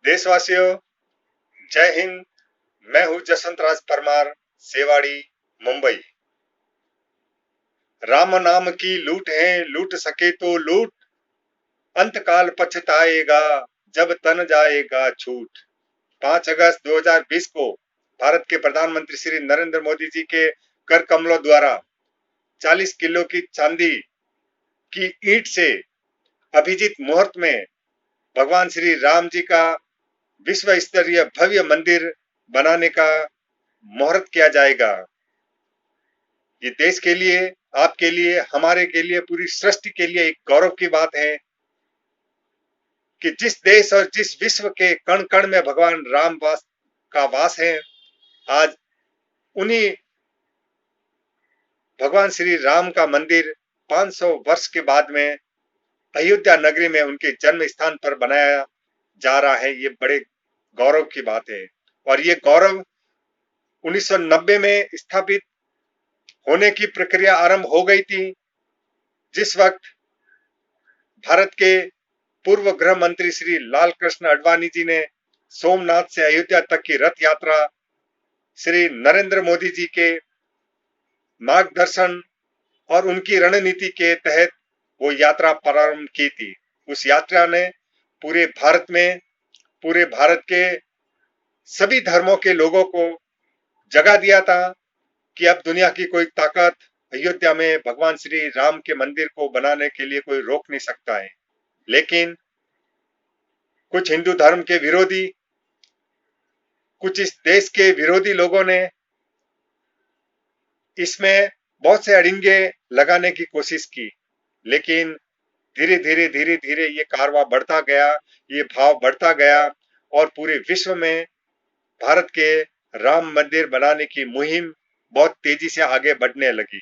देशवासियों, जय हिंद। मैं हूं जसवंत राज परमार, सेवाड़ी, मुंबई। राम नाम की लूट है, लूट सके तो लूट, अंतकाल पछताएगा जब तन जाएगा छूट। 5 अगस्त 2020 को भारत के प्रधानमंत्री श्री नरेंद्र मोदी जी के कर कमलों द्वारा 40 किलो की चांदी की ईंट से अभिजीत मुहूर्त में भगवान श्री राम जी का विश्व स्तरीय भव्य मंदिर बनाने का मुहूर्त किया जाएगा। ये देश के लिए, आपके लिए, हमारे के लिए, पूरी सृष्टि के लिए एक गौरव की बात है कि जिस देश और जिस विश्व के कण कण में भगवान राम का वास है, आज उन्हीं भगवान श्री राम का मंदिर 500 वर्ष के बाद में अयोध्या नगरी में उनके जन्म स्थान पर बनाया जा रहा है। ये बड़े गौरव की बात है और ये गौरव 1990 में स्थापित होने की प्रक्रिया आरंभ हो गई थी, जिस वक्त भारत के पूर्व गृह मंत्री श्री लाल कृष्ण आडवाणी जी ने सोमनाथ से अयोध्या तक की रथ यात्रा श्री नरेंद्र मोदी जी के मार्गदर्शन और उनकी रणनीति के तहत वो यात्रा प्रारंभ की थी। उस यात्रा ने पूरे भारत के सभी धर्मों के लोगों को जगा दिया था कि अब दुनिया की कोई ताकत अयोध्या में भगवान श्री राम के मंदिर को बनाने के लिए कोई रोक नहीं सकता है। लेकिन कुछ हिंदू धर्म के विरोधी, कुछ इस देश के विरोधी लोगों ने इसमें बहुत से अड़िंगे लगाने की कोशिश की, लेकिन धीरे धीरे ये कारवां बढ़ता गया, ये भाव बढ़ता गया और पूरे विश्व में भारत के राम मंदिर बनाने की मुहिम बहुत तेजी से आगे बढ़ने लगी।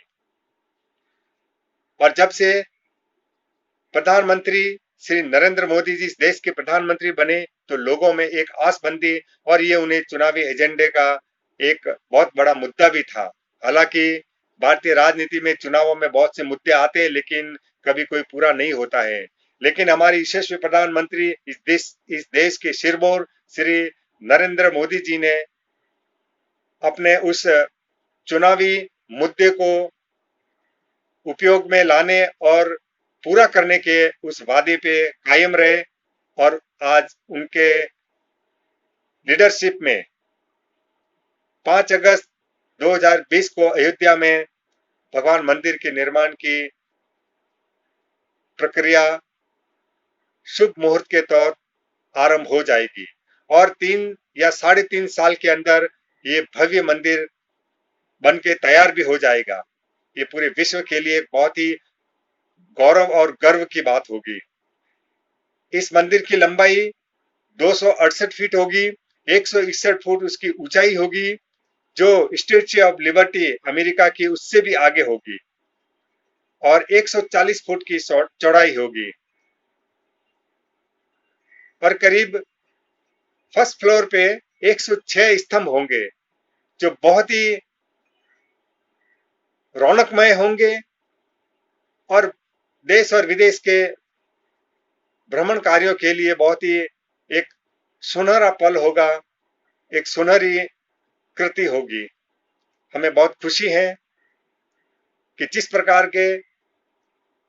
और जब से प्रधानमंत्री श्री नरेंद्र मोदी जी इस देश के प्रधानमंत्री बने तो लोगों में एक आस बंधी और ये उन्हें चुनावी एजेंडे का एक बहुत बड़ा मुद्दा भी था। हालांकि भारतीय राजनीति में चुनावों में बहुत से मुद्दे आते हैं, लेकिन कभी कोई पूरा नहीं होता है। लेकिन हमारे यशस्वी प्रधानमंत्री इस देश के सिरमौर श्री नरेंद्र मोदी जी ने अपने उस चुनावी मुद्दे को उपयोग में लाने और पूरा करने के उस वादे पे कायम रहे और आज उनके लीडरशिप में 5 अगस्त 2020 को अयोध्या में भगवान मंदिर के निर्माण की प्रक्रिया शुभ मुहूर्त के तौर आरंभ हो जाएगी और 3 या 3.5 साल के अंदर ये भव्य मंदिर बन के तैयार भी हो जाएगा। ये पूरे विश्व के लिए बहुत ही गौरव और गर्व की बात होगी। इस मंदिर की लंबाई 268 फीट होगी, 161 फुट उसकी ऊंचाई होगी, जो स्टैच्यू ऑफ लिबर्टी अमेरिका की उससे भी आगे होगी और 140 फुट की चौड़ाई होगी और करीब फर्स्ट फ्लोर पे 106 स्तंभ होंगे, जो बहुत ही रौनकमय होंगे और देश और विदेश के भ्रमण कार्यों के लिए बहुत ही एक सुनहरा पल होगा, एक सुनहरी कृति होगी। हमें बहुत खुशी है कि जिस प्रकार के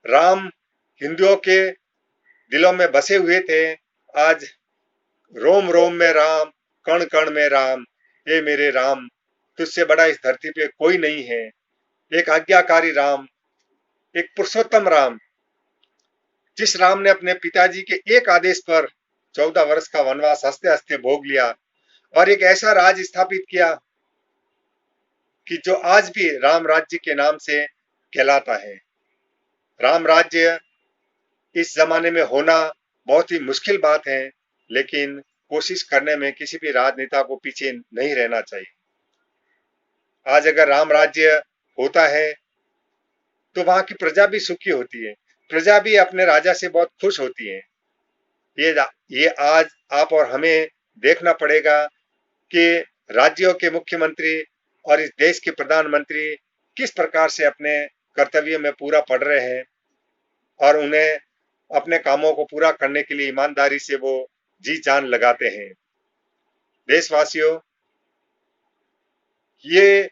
राम हिंदुओं के दिलों में बसे हुए थे, आज रोम रोम में राम, कण कण में राम, ये मेरे राम, तुझसे बड़ा इस धरती पे कोई नहीं है। एक आज्ञाकारी राम, एक पुरुषोत्तम राम, जिस राम ने अपने पिताजी के एक आदेश पर 14 वर्ष का वनवास हंसते हंसते भोग लिया और एक ऐसा राज स्थापित किया कि जो आज भी राम राज्य के नाम से कहलाता है। राम राज्य इस जमाने में होना बहुत ही मुश्किल बात है, लेकिन कोशिश करने में किसी भी राजनेता को पीछे नहीं रहना चाहिए। आज अगर राम राज्य होता है तो वहां की प्रजा भी सुखी होती है, प्रजा भी अपने राजा से बहुत खुश होती है। ये आज आप और हमें देखना पड़ेगा कि राज्यों के मुख्यमंत्री और इस देश के प्रधानमंत्री किस प्रकार से अपने कर्तव्य में पूरा पड़ रहे हैं और उन्हें अपने कामों को पूरा करने के लिए ईमानदारी से वो जी जान लगाते हैं। देशवासियों, ये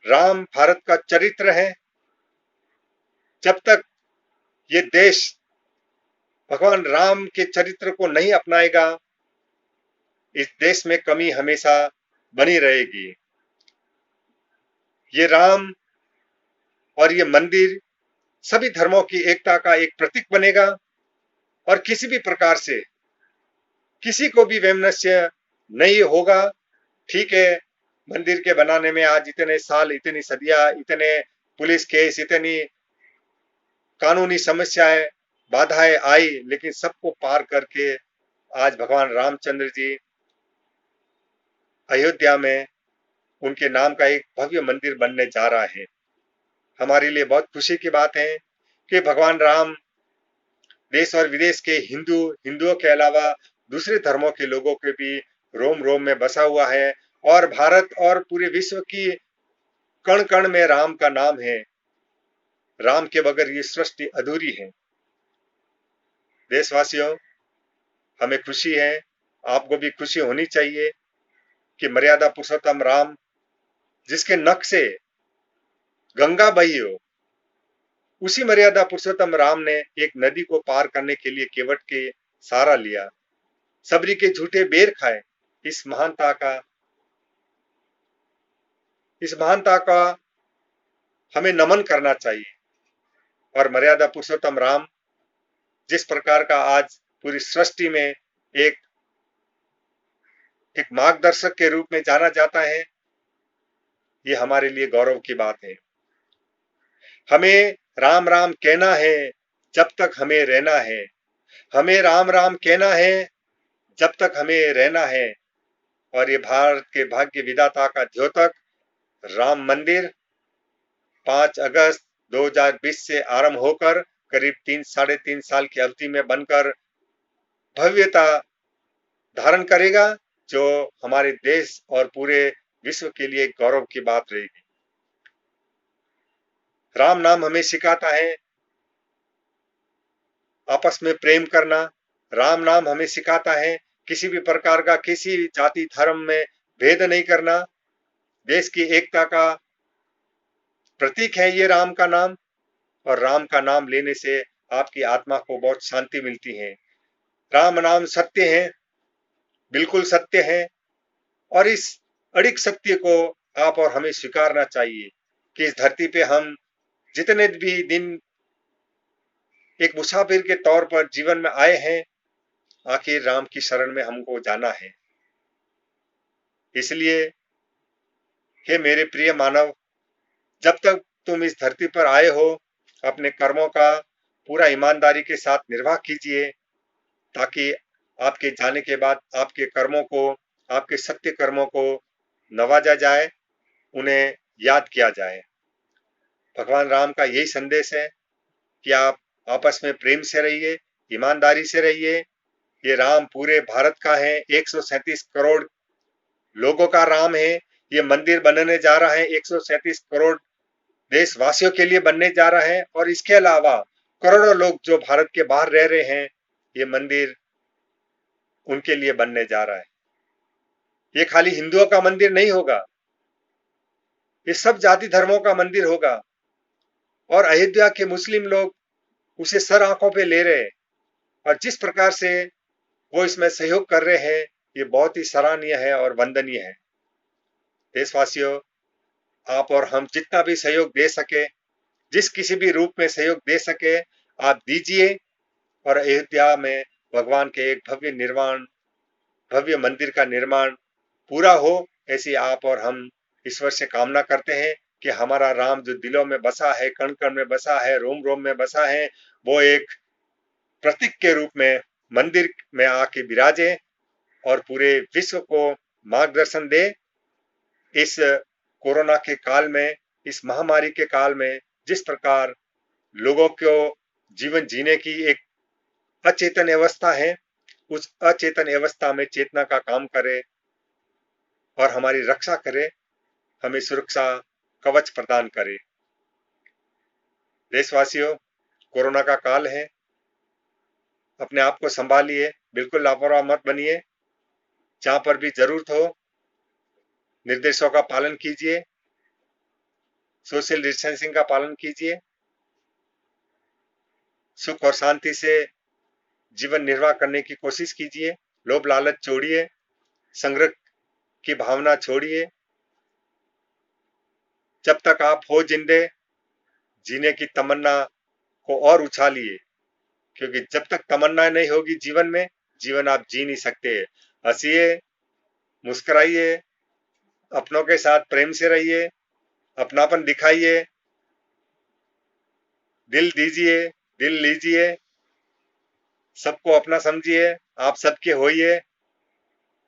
राम भारत का चरित्र है। जब तक ये देश भगवान राम के चरित्र को नहीं अपनाएगा, इस देश में कमी हमेशा बनी रहेगी। ये राम और ये मंदिर सभी धर्मों की एकता का एक प्रतीक बनेगा और किसी भी प्रकार से किसी को भी वैमनस्य नहीं होगा। ठीक है, मंदिर के बनाने में आज इतने साल, इतनी सदियां, इतने पुलिस केस, इतनी कानूनी समस्याएं, बाधाएं आई, लेकिन सबको पार करके आज भगवान रामचंद्र जी अयोध्या में उनके नाम का एक भव्य मंदिर बनने जा रहा है। हमारे लिए बहुत खुशी की बात है कि भगवान राम देश और विदेश के हिंदुओं के अलावा दूसरे धर्मों के लोगों के भी रोम रोम में बसा हुआ है और भारत और पूरे विश्व की कण कण में राम का नाम है। राम के बगैर ये सृष्टि अधूरी है। देशवासियों, हमें खुशी है, आपको भी खुशी होनी चाहिए कि मर्यादा पुरुषोत्तम राम, जिसके नख से गंगा बही हो, उसी मर्यादा पुरुषोत्तम राम ने एक नदी को पार करने के लिए केवट के सहारा लिया, सबरी के झूठे बेर खाए। इस महानता का हमें नमन करना चाहिए। और मर्यादा पुरुषोत्तम राम जिस प्रकार का आज पूरी सृष्टि में एक मार्गदर्शक के रूप में जाना जाता है, ये हमारे लिए गौरव की बात है। हमें राम राम कहना है जब तक हमें रहना है। हमें राम राम कहना है जब तक हमें रहना है। और ये भारत के भाग्य विधाता का द्योतक राम मंदिर 5 अगस्त 2020 से आरंभ होकर करीब 3-3.5 साल की अवधि में बनकर भव्यता धारण करेगा, जो हमारे देश और पूरे विश्व के लिए गौरव की बात रहेगी। राम नाम हमें सिखाता है आपस में प्रेम करना। राम नाम हमें सिखाता है किसी भी प्रकार का किसी जाति धर्म में भेद नहीं करना। देश की एकता का प्रतीक है ये राम का नाम, और राम का नाम लेने से आपकी आत्मा को बहुत शांति मिलती है। राम नाम सत्य है, बिल्कुल सत्य है, और इस अड़िग सत्य को आप और हमें स्वीकारना चाहिए कि इस धरती पे हम जितने भी दिन एक मुसाफिर के तौर पर जीवन में आए हैं, आखिर राम की शरण में हमको जाना है। इसलिए हे मेरे प्रिय मानव, जब तक तुम इस धरती पर आए हो, अपने कर्मों का पूरा ईमानदारी के साथ निर्वाह कीजिए, ताकि आपके जाने के बाद आपके कर्मों को, आपके सत्य कर्मों को नवाजा जाए, उन्हें याद किया जाए। भगवान राम का यही संदेश है कि आप आपस में प्रेम से रहिए, ईमानदारी से रहिए। ये राम पूरे भारत का है, 137 करोड़ लोगों का राम है। ये मंदिर बनने जा रहा है 137 करोड़ देशवासियों के लिए बनने जा रहा है, और इसके अलावा करोड़ों लोग जो भारत के बाहर रह रहे हैं, ये मंदिर उनके लिए बनने जा रहा है। ये खाली हिंदुओं का मंदिर नहीं होगा, ये सब जाति धर्मों का मंदिर होगा। और अयोध्या के मुस्लिम लोग उसे सर आंखों पे ले रहे हैं, और जिस प्रकार से वो इसमें सहयोग कर रहे हैं, ये बहुत ही सराहनीय है और वंदनीय है। देशवासियों, आप और हम जितना भी सहयोग दे सके, जिस किसी भी रूप में सहयोग दे सके, आप दीजिए, और अयोध्या में भगवान के एक भव्य मंदिर का निर्माण पूरा हो, ऐसी आप और हम ईश्वर से कामना करते हैं कि हमारा राम जो दिलों में बसा है, कण कण में बसा है, रोम रोम में बसा है, वो एक प्रतीक के रूप में मंदिर में आके विराजे और पूरे विश्व को मार्गदर्शन दे। इस कोरोना के काल में, इस महामारी के काल में जिस प्रकार लोगों को जीवन जीने की एक अचेतन अवस्था है, उस अचेतन अवस्था में चेतना का काम करे और हमारी रक्षा करे, हमें सुरक्षा कवच प्रदान करे। देशवासियों, कोरोना का काल है, अपने आप को संभालिए, बिल्कुल लापरवाह मत बनिए। जहां पर भी जरूरत हो निर्देशों का पालन कीजिए, सोशल डिस्टेंसिंग का पालन कीजिए, सुख और शांति से जीवन निर्वाह करने की कोशिश कीजिए, लोभ लालच छोड़िए, संग्रह की भावना छोड़िए। जब तक आप हो जिंदे जीने की तमन्ना को और उछालिए, क्योंकि जब तक तमन्ना नहीं होगी जीवन में, जीवन आप जी नहीं सकते। हंसिए, मुस्कुराइए, अपनों के साथ प्रेम से रहिए, अपनापन दिखाइए, दिल दीजिए, दिल लीजिए, सबको अपना समझिए, आप सबके होइए,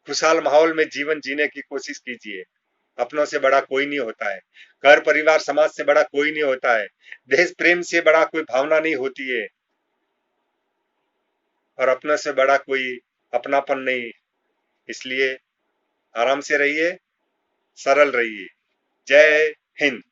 खुशहाल माहौल में जीवन जीने की कोशिश कीजिए। अपनों से बड़ा कोई नहीं होता है, घर परिवार समाज से बड़ा कोई नहीं होता है, देश प्रेम से बड़ा कोई भावना नहीं होती है, और अपनों से बड़ा कोई अपनापन नहीं। इसलिए आराम से रहिए, सरल रहिए। जय हिंद।